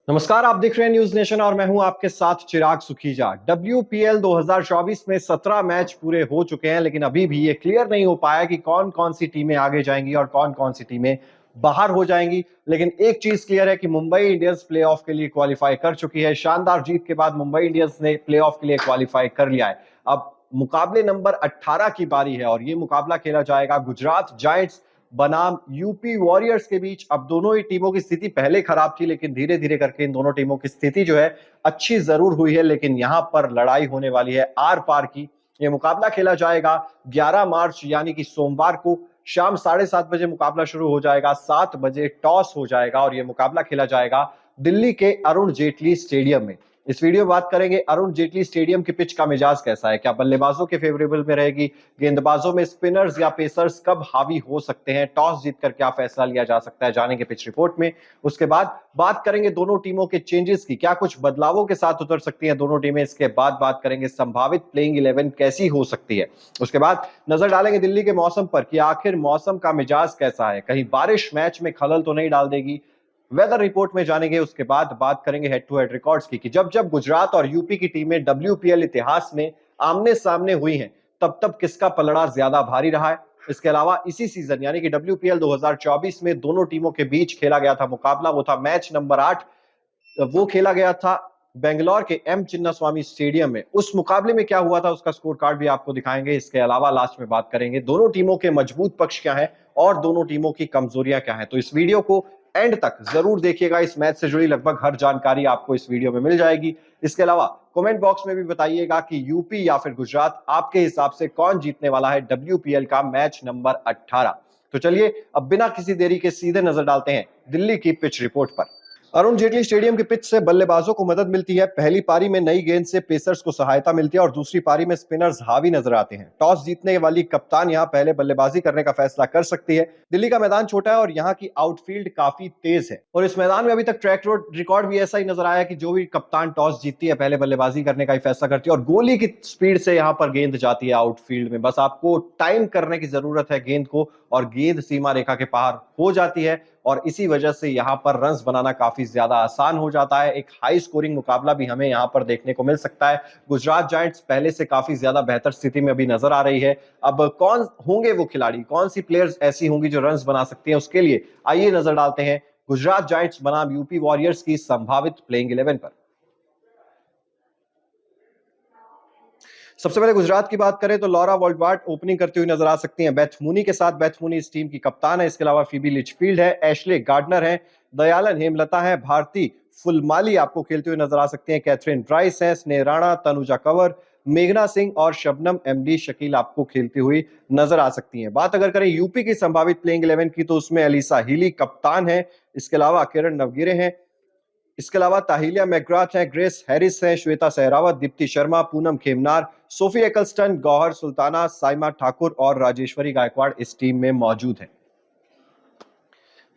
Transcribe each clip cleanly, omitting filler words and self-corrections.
नमस्कार, आप देख रहे हैं न्यूज नेशन और मैं हूं आपके साथ चिराग सुखीजा। WPL 2024 में 17 मैच पूरे हो चुके हैं, लेकिन अभी भी ये क्लियर नहीं हो पाया कि कौन कौन सी टीमें आगे जाएंगी और कौन कौन सी टीमें बाहर हो जाएंगी। लेकिन एक चीज क्लियर है कि मुंबई इंडियंस प्लेऑफ के लिए क्वालिफाई कर चुकी है। शानदार जीत के बाद मुंबई इंडियंस ने प्लेऑफ के लिए क्वालिफाई कर लिया है। अब मुकाबले नंबर 18 की बारी है और ये मुकाबला खेला जाएगा गुजरात जायंट्स बनाम यूपी वॉरियर्स के बीच। अब दोनों ही टीमों की स्थिति पहले खराब थी, लेकिन धीरे धीरे करके इन दोनों टीमों की स्थिति जो है अच्छी जरूर हुई है, लेकिन यहां पर लड़ाई होने वाली है आर पार की। ये मुकाबला खेला जाएगा 11 मार्च यानी कि सोमवार को शाम 7:30 बजे मुकाबला शुरू हो जाएगा। 7 बजे टॉस हो जाएगा और यह मुकाबला खेला जाएगा दिल्ली के अरुण जेटली स्टेडियम में। इस वीडियो में बात करेंगे अरुण जेटली स्टेडियम की पिच का मिजाज कैसा है, क्या बल्लेबाजों के फेवरेबल में रहेगी, गेंदबाजों में स्पिनर्स या पेसर्स कब हावी हो सकते हैं, टॉस जीतकर क्या फैसला लिया जा सकता है, जानेंगे पिच रिपोर्ट में। उसके बाद बात करेंगे दोनों टीमों के चेंजेस की, क्या कुछ बदलावों के साथ उतर सकती हैं दोनों टीमें। इसके बाद बात करेंगे संभावित प्लेइंग 11 कैसी हो सकती है। उसके बाद नजर डालेंगे दिल्ली के मौसम पर कि आखिर मौसम का मिजाज कैसा है, कहीं बारिश मैच में खलल तो नहीं डाल देगी, वेदर रिपोर्ट में जानेंगे। उसके बाद बात करेंगे हेड टू हेड रिकॉर्ड्स की कि जब जब गुजरात और यूपी की टीमें WPL इतिहास में आमने सामने हुई हैं, तब तब किसका पलड़ा ज्यादा भारी रहा है। इसके अलावा इसी सीजन यानी कि WPL 2024 में दोनों टीमों के बीच खेला गया था मुकाबला, वो था मैच नंबर 8। वो खेला गया था बेंगलोर के M चिन्नास्वामी स्टेडियम में। उस मुकाबले में क्या हुआ था उसका स्कोर कार्ड भी आपको दिखाएंगे। इसके अलावा लास्ट में बात करेंगे दोनों टीमों के मजबूत पक्ष क्या है और दोनों टीमों की कमजोरियां क्या है। तो इस वीडियो को एंड तक जरूर देखिएगा, इस मैच से जुड़ी लगभग हर जानकारी आपको इस वीडियो में मिल जाएगी। इसके अलावा कमेंट बॉक्स में भी बताइएगा कि यूपी या फिर गुजरात आपके हिसाब से कौन जीतने वाला है WPL का मैच नंबर 18। तो चलिए अब बिना किसी देरी के सीधे नजर डालते हैं दिल्ली की पिच रिपोर्ट पर। अरुण जेटली स्टेडियम की पिच से बल्लेबाजों को मदद मिलती है। पहली पारी में नई गेंद से पेसर्स को सहायता मिलती है और दूसरी पारी में स्पिनर्स हावी नजर आते हैं। टॉस जीतने वाली कप्तान यहां पहले बल्लेबाजी करने का फैसला कर सकती है। दिल्ली का मैदान छोटा है और यहां की आउटफील्ड काफी तेज है और इस मैदान में अभी तक ट्रैक रिकॉर्ड भी ऐसा ही नजर आया कि जो भी कप्तान टॉस जीतती है पहले बल्लेबाजी करने का ही फैसला करती है और गोली की स्पीड से यहां पर गेंद जाती है आउटफील्ड में। बस आपको टाइम करने की जरूरत है गेंद को और गेंद सीमा रेखा के पार हो जाती है और इसी वजह से यहां पर रन्स बनाना काफी ज्यादा आसान हो जाता है। एक हाई स्कोरिंग मुकाबला भी हमें यहां पर देखने को मिल सकता है। गुजरात जायंट्स पहले से काफी ज्यादा बेहतर स्थिति में अभी नजर आ रही है। अब कौन होंगे वो खिलाड़ी, कौन सी प्लेयर्स ऐसी होंगी जो रन्स बना सकती हैं, उसके लिए आइए नजर डालते हैं गुजरात जायंट्स बनाम यूपी वॉरियर्स की संभावित प्लेइंग 11 पर। सबसे पहले गुजरात की बात करें तो लॉरा वॉल्टवार्ट ओपनिंग करती हुई नजर आ सकती हैं बेथ मूनी के साथ। बेथ मूनी इस टीम की कप्तान है। इसके अलावा फीबी लिचफील्ड है, एशले गार्डनर है, दयालन हेमलता है, भारती फुलमाली आपको खेलते हुए नजर आ सकते हैं, कैथरीन ब्राइस है, स्नेह राणा, तनुजा कंवर, मेघना सिंह और शबनम MD शकील आपको खेलती हुई नजर आ सकती हैं। बात अगर करें यूपी की संभावित प्लेइंग 11 की तो उसमें अलीसा हीली कप्तान है। इसके अलावा किरण नवगिरे हैं, इसके अलावा ताहिलिया मैकग्राथ है, ग्रेस हैरिस है, श्वेता सहरावत, दीप्ति शर्मा, पूनम खेमनार, सोफी एकलस्टन, गौहर सुल्ताना, साइमा ठाकुर और राजेश्वरी गायकवाड़ इस टीम में मौजूद है।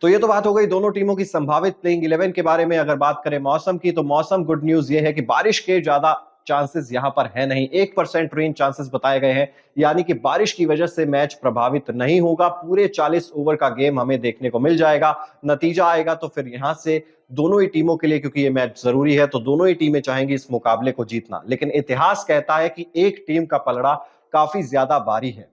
तो ये तो बात हो गई दोनों टीमों की संभावित प्लेइंग 11 के बारे में। अगर बात करें मौसम की तो मौसम गुड न्यूज ये है कि बारिश के ज्यादा चांसेस यहां पर है नहीं। 1% रेन चांसेस बताए गए हैं, यानी कि बारिश की वजह से मैच प्रभावित नहीं होगा। पूरे 40 ओवर का गेम हमें देखने को मिल जाएगा। नतीजा आएगा तो फिर यहां से दोनों ही टीमों के लिए, क्योंकि ये मैच जरूरी है, तो दोनों ही टीमें चाहेंगी इस मुकाबले को जीतना। लेकिन इतिहास कहता है कि एक टीम का पलड़ा काफी ज्यादा भारी है।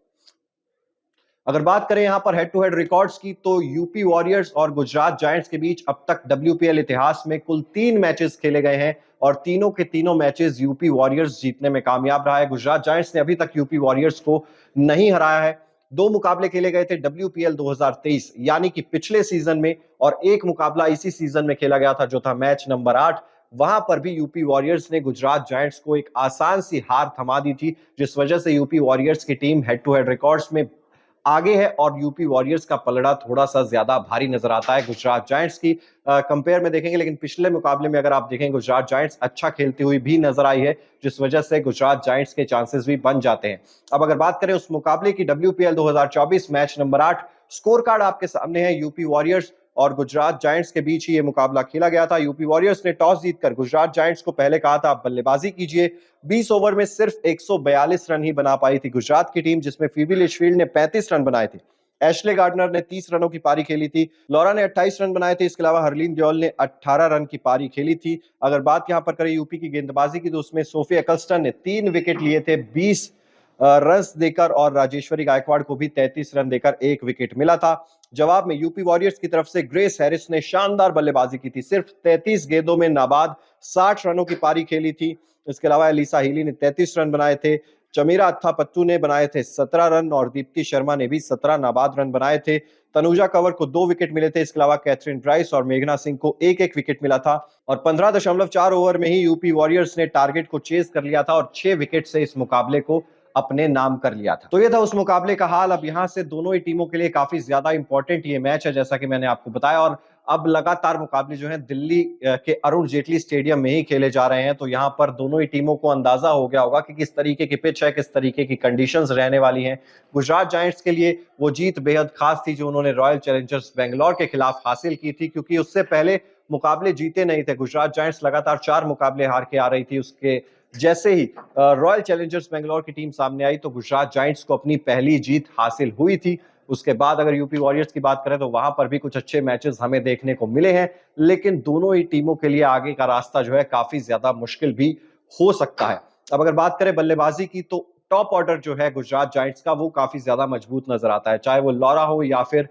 अगर बात करें यहां पर हेड टू हेड रिकॉर्ड्स की तो यूपी वॉरियर्स और गुजरात जायंट्स के बीच अब तक WPL इतिहास में कुल 3 मैचेस खेले गए हैं और तीनों के तीनों मैचेस यूपी वॉरियर्स जीतने में कामयाब रहा है। गुजरात जायंट्स ने अभी तक यूपी वॉरियर्स को नहीं हराया है। 2 मुकाबले खेले गए थे WPL 2023 यानी कि पिछले सीजन में, और एक मुकाबला इसी सीजन में खेला गया था जो था मैच नंबर 8। वहां पर भी यूपी वॉरियर्स ने गुजरात जायंट्स को एक आसान सी हार थमा दी थी, जिस वजह से यूपी वॉरियर्स की team head to head records में आगे है और यूपी वॉरियर्स का पलड़ा थोड़ा सा ज्यादा भारी नजर आता है गुजरात जायंट्स की कंपेयर में देखेंगे। लेकिन पिछले मुकाबले में अगर आप देखें गुजरात जायंट्स अच्छा खेलती हुई भी नजर आई है, जिस वजह से गुजरात जायंट्स के चांसेस भी बन जाते हैं। अब अगर बात करें उस मुकाबले की WPL 2024 match number 8, score card आपके सामने है। यूपी वॉरियर्स और गुजरात जायंट्स के बीच ही ये मुकाबला खेला गया था। यूपी वॉरियर्स ने टॉस जीतकर गुजरात जायंट्स को पहले कहा था आप बल्लेबाजी कीजिए। 20 ओवर में सिर्फ 142 रन ही बना पाई थी गुजरात की टीम, जिसमें फीबी लिचफील्ड ने 35 रन बनाए थे। एशले गार्डनर ने 30 रनों की पारी खेली थी, लॉरा ने 28 रन बनाए थे, इसके अलावा हरलीन देओल ने 18 रन की पारी खेली थी। अगर बात यहां पर करें यूपी की गेंदबाजी की तो उसमें सोफी एक्लस्टन ने 3 विकेट लिए थे 20 रन देकर, और राजेश्वरी गायकवाड़ को भी 33 रन देकर 1 विकेट मिला था। जवाब में यूपी वॉरियर्स की तरफ से ग्रेस हैरिस ने शानदार बल्लेबाजी की थी, सिर्फ 33 गेंदों में नाबाद 60 रनों की पारी खेली थी। इसके अलावा एलिसा हीली ने 33 रन बनाए थे, चमीरा अत्था पत्तू ने बनाए थे 17 रन और दीप्ति शर्मा ने भी 17 नाबाद रन बनाए थे। तनुजा कंवर को 2 विकेट मिले थे, इसके अलावा कैथरीन ब्राइस और मेघना सिंह को एक एक विकेट मिला था, और 15.4 ओवर में ही यूपी वॉरियर्स ने टारगेट को चेज कर लिया था और 6 विकेट से इस मुकाबले को अपने नाम कर लिया था। तो ये था उस मुकाबले का हाल। अब यहां से दोनों ही टीमों के लिए काफी ज्यादा इंपॉर्टेंट ये मैच है, जैसा कि मैंने आपको बताया, और अब लगातार मुकाबले जो हैं दिल्ली के अरुण जेटली स्टेडियम में ही खेले जा रहे हैं। तो यहां पर दोनों ही टीमों को अंदाजा हो गया होगा कि किस तरीके की पिच है, किस तरीके की कंडीशंस रहने वाली हैं। गुजरात जायंट्स के लिए वो जीत बेहद खास थी जो उन्होंने रॉयल चैलेंजर्स बेंगलोर के खिलाफ हासिल की थी, क्योंकि उससे पहले मुकाबले जीते नहीं थे। गुजरात जायंट्स लगातार 4 मुकाबले हार के आ रही थी। उसके जैसे ही रॉयल चैलेंजर्स बेंगलोर की टीम सामने आई तो गुजरात जायंट्स को अपनी पहली जीत हासिल हुई थी। उसके बाद अगर यूपी वॉरियर्स की बात करें तो वहां पर भी कुछ अच्छे मैचेस हमें देखने को मिले हैं, लेकिन दोनों ही टीमों के लिए आगे का रास्ता जो है काफी ज्यादा मुश्किल भी हो सकता है। अब अगर बात करें बल्लेबाजी की तो टॉप ऑर्डर जो है गुजरात जायंट्स का वो काफी ज्यादा मजबूत नजर आता है, चाहे वो लॉरा हो या फिर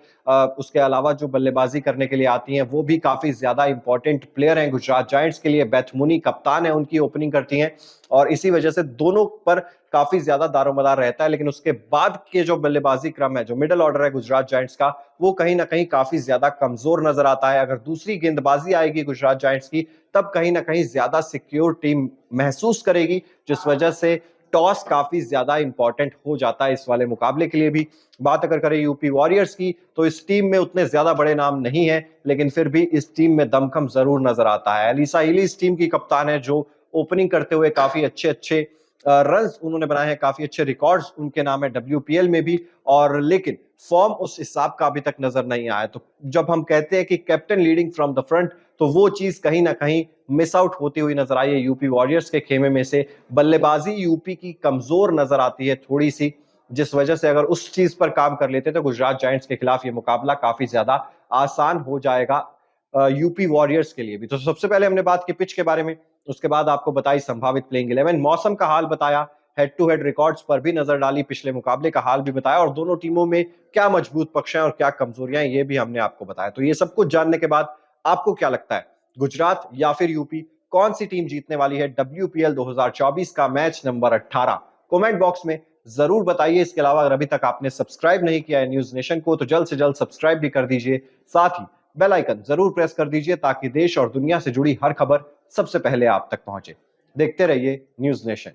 उसके अलावा जो बल्लेबाजी करने के लिए आती हैं वो भी काफी ज्यादा इंपॉर्टेंट प्लेयर हैं गुजरात जायंट्स के लिए। बेथ मुनी कप्तान है, उनकी ओपनिंग करती हैं और इसी वजह से दोनों पर काफी ज्यादा दारोमदार रहता है। लेकिन उसके बाद के जो बल्लेबाजी क्रम है, जो मिडिल ऑर्डर है गुजरात जायंट्स का, वो कहीं ना कहीं काफी ज्यादा कमजोर नजर आता है। अगर दूसरी गेंदबाजी आएगी गुजरात जायंट्स की तब कहीं ना कहीं ज्यादा सिक्योर टीम महसूस करेगी, जिस वजह से टॉस काफी ज्यादा इंपॉर्टेंट हो जाता है इस वाले मुकाबले के लिए भी। बात अगर करें यूपी वॉरियर्स की तो इस टीम में उतने ज्यादा बड़े नाम नहीं है, लेकिन फिर भी इस टीम में दमखम जरूर नजर आता है। एलिसा हीली इस टीम की कप्तान है जो ओपनिंग करते हुए काफी अच्छे रन उन्होंने बनाए हैं, काफी अच्छे रिकॉर्ड्स उनके नाम है WPL में भी, और लेकिन फॉर्म उस हिसाब का अभी तक नजर नहीं आया। तो जब हम कहते हैं कि captain leading from the front, तो वो चीज कहीं ना कहीं मिस आउट होती हुई नजर आई है यूपी वॉरियर्स के खेमे में से। बल्लेबाजी यूपी की कमजोर नजर आती है थोड़ी सी, जिस वजह से अगर उस चीज पर काम कर लेते तो गुजरात जायंट्स के खिलाफ ये मुकाबला काफी ज्यादा आसान हो जाएगा यूपी वॉरियर्स के लिए भी। तो सबसे पहले हमने बात की पिच के बारे में, उसके बाद आपको बताई संभावित प्लेइंग 11, मौसम का हाल बताया, हेड टू हेड रिकॉर्ड्स पर भी नजर डाली, पिछले मुकाबले का हाल भी बताया, और दोनों टीमों में क्या मजबूत पक्ष हैं और क्या कमजोरियां हैं ये भी हमने आपको बताया। तो ये सब कुछ जानने के बाद आपको क्या लगता है, गुजरात या फिर यूपी, कौन सी टीम जीतने वाली है WPL 2024 का मैच नंबर 18? कमेंट बॉक्स में जरूर बताइए। इसके अलावा अगर अभी तक आपने सब्सक्राइब नहीं किया है न्यूज नेशन को तो जल्द से जल्द सब्सक्राइब भी कर दीजिए, साथ ही बेल आइकन जरूर प्रेस कर दीजिए ताकि देश और दुनिया से जुड़ी हर खबर सबसे पहले आप तक पहुंचे। देखते रहिए न्यूज नेशन।